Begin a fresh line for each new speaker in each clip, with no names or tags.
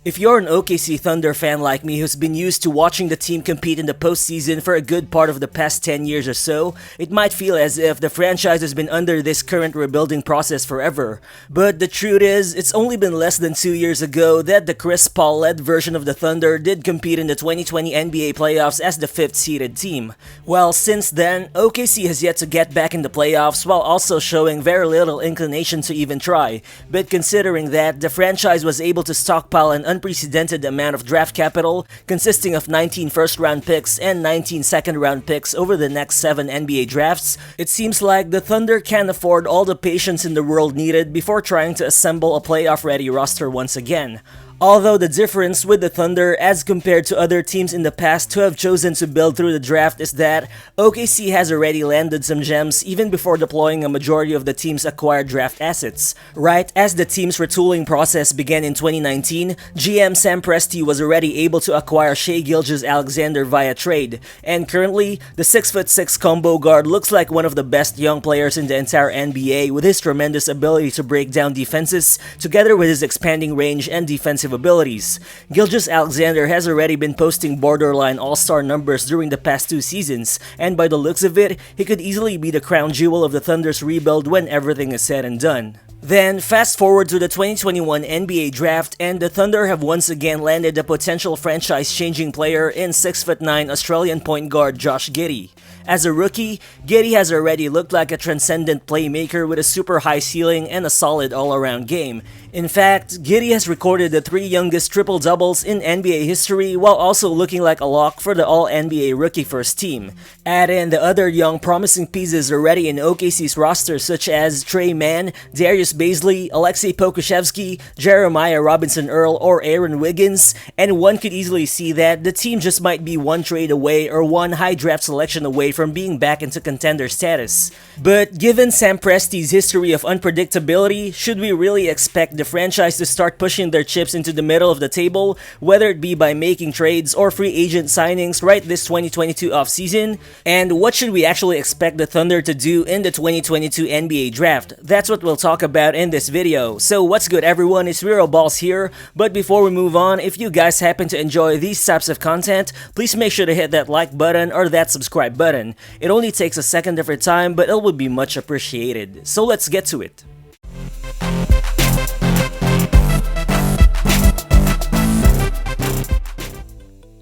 If you're an OKC Thunder fan like me who's been used to watching the team compete in the postseason for a good part of the past 10 years or so, it might feel as if the franchise has been under this current rebuilding process forever. But the truth is, it's only been less than 2 years ago that the Chris Paul-led version of the Thunder did compete in the 2020 NBA playoffs as the 5th-seeded team. Well, since then, OKC has yet to get back in the playoffs while also showing very little inclination to even try. But considering that the franchise was able to stockpile an unprecedented amount of draft capital, consisting of 19 first-round picks and 19 second-round picks over the next 7 NBA drafts, it seems like the Thunder can't afford all the patience in the world needed before trying to assemble a playoff-ready roster once again. Although the difference with the Thunder as compared to other teams in the past who have chosen to build through the draft is that OKC has already landed some gems even before deploying a majority of the team's acquired draft assets. Right as the team's retooling process began in 2019, GM Sam Presti was already able to acquire Shai Gilgeous-Alexander via trade, and currently, the 6'6" combo guard looks like one of the best young players in the entire NBA with his tremendous ability to break down defenses together with his expanding range and defensive abilities. Gilgeous-Alexander has already been posting borderline all-star numbers during the past 2 seasons, and by the looks of it, he could easily be the crown jewel of the Thunder's rebuild when everything is said and done. Then, fast forward to the 2021 NBA Draft, and the Thunder have once again landed a potential franchise-changing player in 6'9" Australian point guard Josh Giddey. As a rookie, Giddey has already looked like a transcendent playmaker with a super high ceiling and a solid all-around game. In fact, Giddey has recorded the 3 youngest triple-doubles in NBA history while also looking like a lock for the All-NBA Rookie First Team. Add in the other young promising pieces already in OKC's roster such as Tre Mann, Darius Bazley, Aleksej Pokusevski, Jeremiah Robinson-Earl, or Aaron Wiggins, and one could easily see that the team just might be one trade away or one high draft selection away from being back into contender status. But given Sam Presti's history of unpredictability, should we really expect the franchise to start pushing their chips into the middle of the table, whether it be by making trades or free agent signings right this 2022 offseason? And what should we actually expect the Thunder to do in the 2022 NBA Draft? That's what we'll talk about in this video. So what's good everyone, it's Real Balls here, but before we move on, if you guys happen to enjoy these types of content, please make sure to hit that like button or that subscribe button. It only takes a second of your time, but it would be much appreciated. So let's get to it.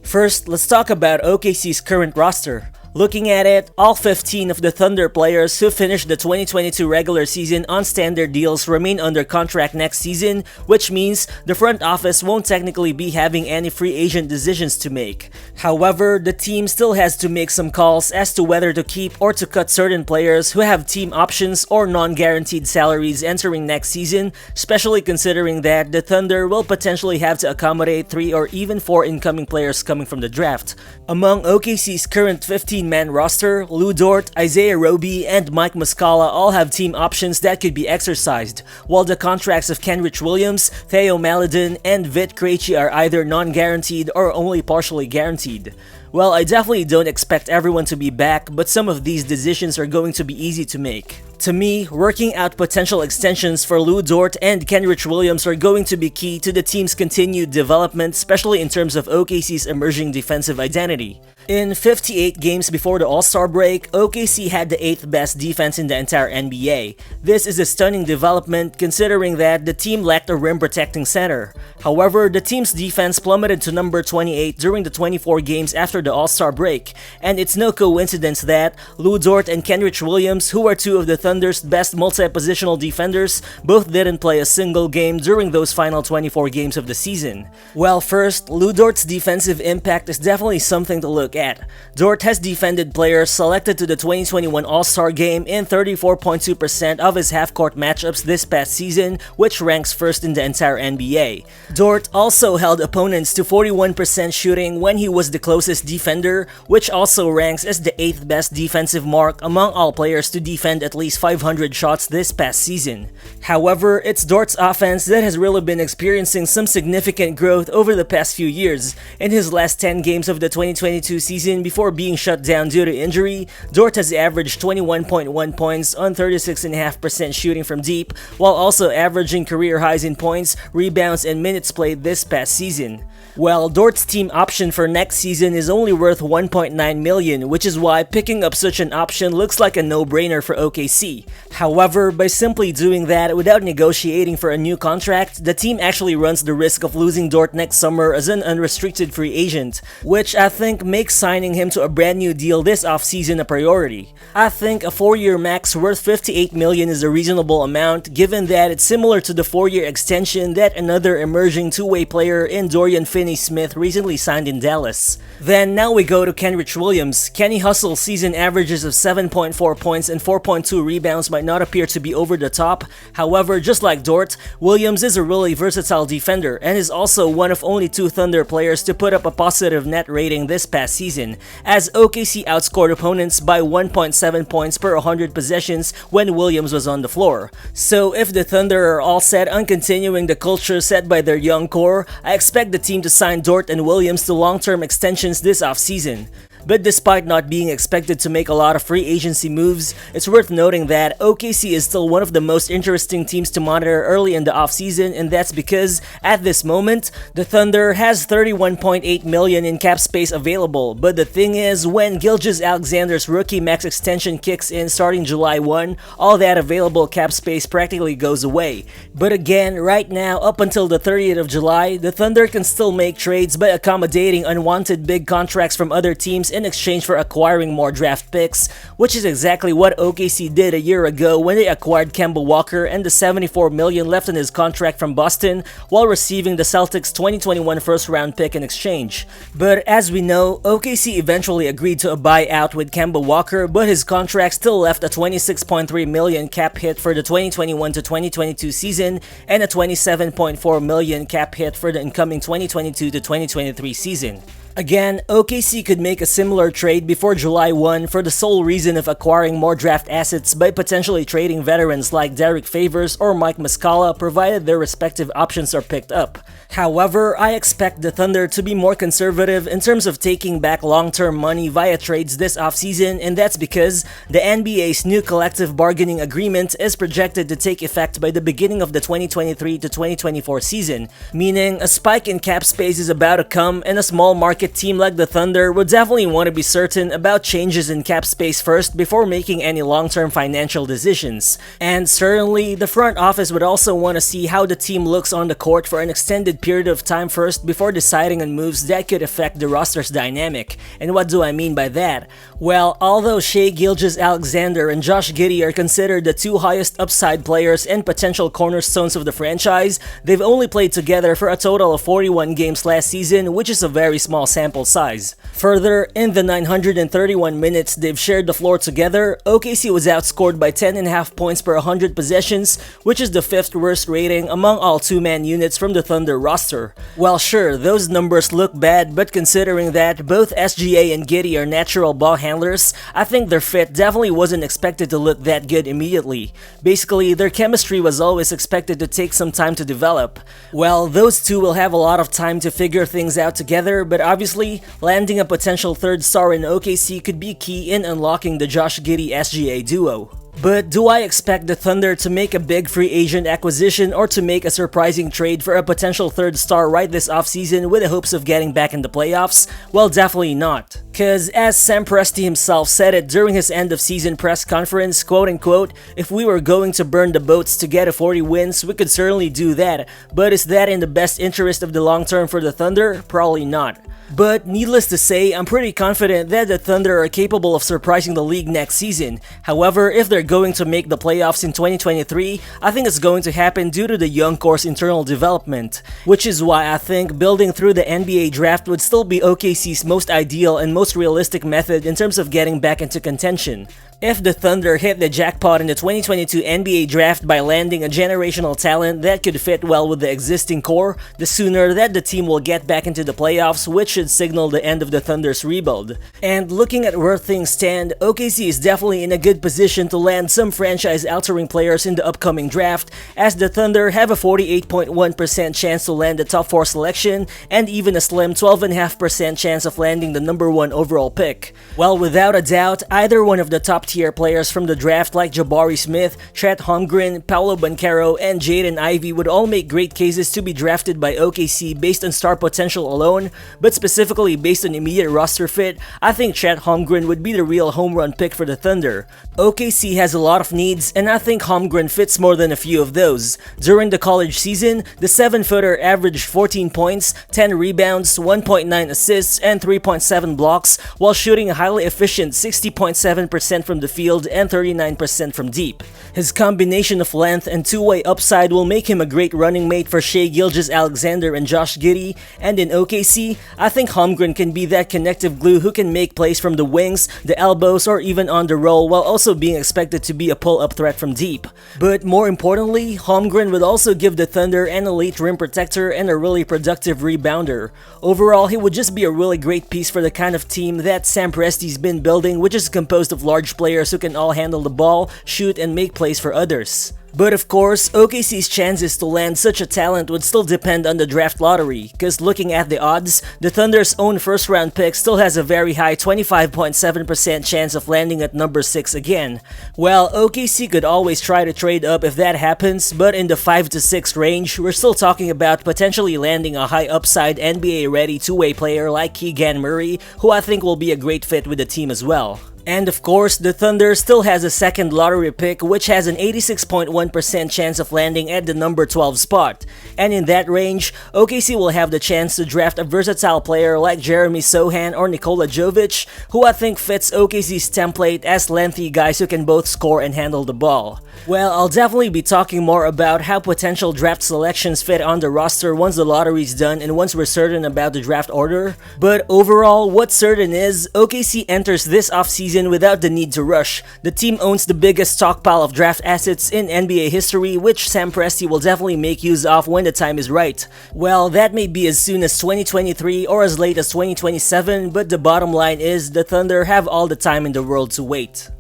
First, let's talk about OKC's current roster. Looking at it, all 15 of the Thunder players who finished the 2022 regular season on standard deals remain under contract next season, which means the front office won't technically be having any free agent decisions to make. However, the team still has to make some calls as to whether to keep or to cut certain players who have team options or non-guaranteed salaries entering next season, especially considering that the Thunder will potentially have to accommodate 3 or even 4 incoming players coming from the draft. Among OKC's current 15-man roster, Lu Dort, Isaiah Roby, and Mike Muscala all have team options that could be exercised, while the contracts of Kenrich Williams, Theo Maledon, and Vit Krejci are either non-guaranteed or only partially guaranteed. Well, I definitely don't expect everyone to be back, but some of these decisions are going to be easy to make. To me, working out potential extensions for Lu Dort and Kenrich Williams are going to be key to the team's continued development, especially in terms of OKC's emerging defensive identity. In 58 games before the All-Star break, OKC had the 8th best defense in the entire NBA. This is a stunning development considering that the team lacked a rim-protecting center. However, the team's defense plummeted to number 28 during the 24 games after the All-Star break, and it's no coincidence that Lu Dort and Kenrich Williams, who are 2 of the Thunder's best multi-positional defenders, both didn't play a single game during those final 24 games of the season. Well, first, Lu Dort's defensive impact is definitely something to look at. Dort has defended players selected to the 2021 All-Star Game in 34.2% of his half-court matchups this past season, which ranks first in the entire NBA. Dort also held opponents to 41% shooting when he was the closest defender, which also ranks as the 8th best defensive mark among all players to defend at least 500 shots this past season. However, it's Dort's offense that has really been experiencing some significant growth over the past few years. In his last 10 games of the 2022 season before being shut down due to injury, Dort has averaged 21.1 points on 36.5% shooting from deep, while also averaging career highs in points, rebounds, and minutes played this past season. Well, Dort's team option for next season is only worth $1.9 million, which is why picking up such an option looks like a no-brainer for OKC. However, by simply doing that without negotiating for a new contract, the team actually runs the risk of losing Dort next summer as an unrestricted free agent, which I think makes signing him to a brand new deal this offseason a priority. I think a 4-year max worth $58 million is a reasonable amount, given that it's similar to the 4-year extension that another emerging two-way player in Dorian Finney-Smith recently signed in Dallas. Then now we go to Kenrich Williams. Kenny Hustle's season averages of 7.4 points and 4.2 rebounds might not appear to be over the top. However, just like Dort, Williams is a really versatile defender and is also one of only 2 Thunder players to put up a positive net rating this past season, as OKC outscored opponents by 1.7 points per 100 possessions when Williams was on the floor. So if the Thunder are all set on continuing the culture set by their young core, I expect the team to sign Dort and Williams to long-term extensions this offseason. But despite not being expected to make a lot of free agency moves, it's worth noting that OKC is still one of the most interesting teams to monitor early in the offseason, and that's because, at this moment, the Thunder has $31.8 million in cap space available. But the thing is, when Gilgeous-Alexander's rookie max extension kicks in starting July 1, all that available cap space practically goes away. But again, right now, up until the 30th of July, the Thunder can still make trades by accommodating unwanted big contracts from other teams in exchange for acquiring more draft picks, which is exactly what OKC did a year ago when they acquired Kemba Walker and the $74 million left in his contract from Boston while receiving the Celtics' 2021 first-round pick in exchange. But as we know, OKC eventually agreed to a buyout with Kemba Walker, but his contract still left a $26.3 million cap hit for the 2021 to 2022 season and a $27.4 million cap hit for the incoming 2022 to 2023 season. Again, OKC could make a similar trade before July 1 for the sole reason of acquiring more draft assets by potentially trading veterans like Derek Favors or Mike Muscala, provided their respective options are picked up. However, I expect the Thunder to be more conservative in terms of taking back long-term money via trades this offseason, and that's because the NBA's new collective bargaining agreement is projected to take effect by the beginning of the 2023 to 2024 season, meaning a spike in cap space is about to come, and a small market team like the Thunder would definitely want to be certain about changes in cap space first before making any long-term financial decisions. And certainly, the front office would also want to see how the team looks on the court for an extended period of time first before deciding on moves that could affect the roster's dynamic. And what do I mean by that? Well, although Shai Gilgeous-Alexander and Josh Giddey are considered the 2 highest upside players and potential cornerstones of the franchise, they've only played together for a total of 41 games last season, which is a very small sample size. Further, in the 931 minutes they've shared the floor together, OKC was outscored by 10.5 points per 100 possessions, which is the 5th worst rating among all 2-man units from the Thunder roster. Well, sure, those numbers look bad, but considering that both SGA and Giddey are natural ball handlers, I think their fit definitely wasn't expected to look that good immediately. Basically, their chemistry was always expected to take some time to develop. Well, those two will have a lot of time to figure things out together, but obviously, landing a potential third star in OKC could be key in unlocking the Josh Giddey-SGA duo. But do I expect the Thunder to make a big free agent acquisition or to make a surprising trade for a potential third star right this offseason with the hopes of getting back in the playoffs? Well, definitely not. Cause as Sam Presti himself said it during his end of season press conference, quote unquote, if we were going to burn the boats to get a 40 wins, we could certainly do that, but is that in the best interest of the long term for the Thunder? Probably not. But needless to say, I'm pretty confident that the Thunder are capable of surprising the league next season. However, if they're going to make the playoffs in 2023, I think it's going to happen due to the young core's internal development. Which is why I think building through the NBA draft would still be OKC's most ideal and most realistic method in terms of getting back into contention. If the Thunder hit the jackpot in the 2022 NBA draft by landing a generational talent that could fit well with the existing core, the sooner that the team will get back into the playoffs, which should signal the end of the Thunder's rebuild. And looking at where things stand, OKC is definitely in a good position to land some franchise-altering players in the upcoming draft, as the Thunder have a 48.1% chance to land the top 4 selection and even a slim 12.5% chance of landing the number 1 overall pick. Well, without a doubt, either one of the top-tier players from the draft like Jabari Smith, Chet Holmgren, Paolo Banchero, and Jaden Ivey would all make great cases to be drafted by OKC based on star potential alone, but specifically based on immediate roster fit, I think Chet Holmgren would be the real home run pick for the Thunder. OKC has a lot of needs, and I think Holmgren fits more than a few of those. During the college season, the 7-footer averaged 14 points, 10 rebounds, 1.9 assists, and 3.7 blocks, while shooting a highly efficient 60.7% from the field and 39% from deep. His combination of length and two-way upside will make him a great running mate for Shai Gilgeous-Alexander and Josh Giddey, and in OKC, I think Holmgren can be that connective glue who can make plays from the wings, the elbows, or even on the roll, while also being expected to be a pull-up threat from deep. But more importantly, Holmgren would also give the Thunder an elite rim protector and a really productive rebounder. Overall, he would just be a really great piece for the kind of team that Sam Presti's been building, which is composed of large players who can all handle the ball, shoot, and make plays for others. But of course, OKC's chances to land such a talent would still depend on the draft lottery, cause looking at the odds, the Thunder's own first round pick still has a very high 25.7% chance of landing at number 6 again. Well, OKC could always try to trade up if that happens, but in the 5 to 6 range, we're still talking about potentially landing a high upside NBA ready two-way player like Keegan Murray, who I think will be a great fit with the team as well. And of course, the Thunder still has a second lottery pick which has an 86.1% chance of landing at the number 12 spot. And in that range, OKC will have the chance to draft a versatile player like Jeremy Sohan or Nikola Jovic, who I think fits OKC's template as lengthy guys who can both score and handle the ball. Well, I'll definitely be talking more about how potential draft selections fit on the roster once the lottery's done and once we're certain about the draft order. But overall, what's certain is OKC enters this offseason without the need to rush. The team owns the biggest stockpile of draft assets in NBA history, which Sam Presti will definitely make use of when the time is right. Well, that may be as soon as 2023 or as late as 2027, but the bottom line is the Thunder have all the time in the world to wait.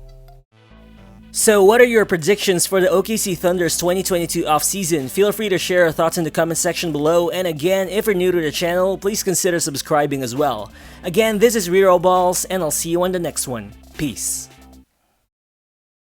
So what are your predictions for the OKC Thunder's 2022 offseason? Feel free to share your thoughts in the comment section below, and again, if you're new to the channel, please consider subscribing as well. Again, this is Rero Balls, and I'll see you on the next one. Peace.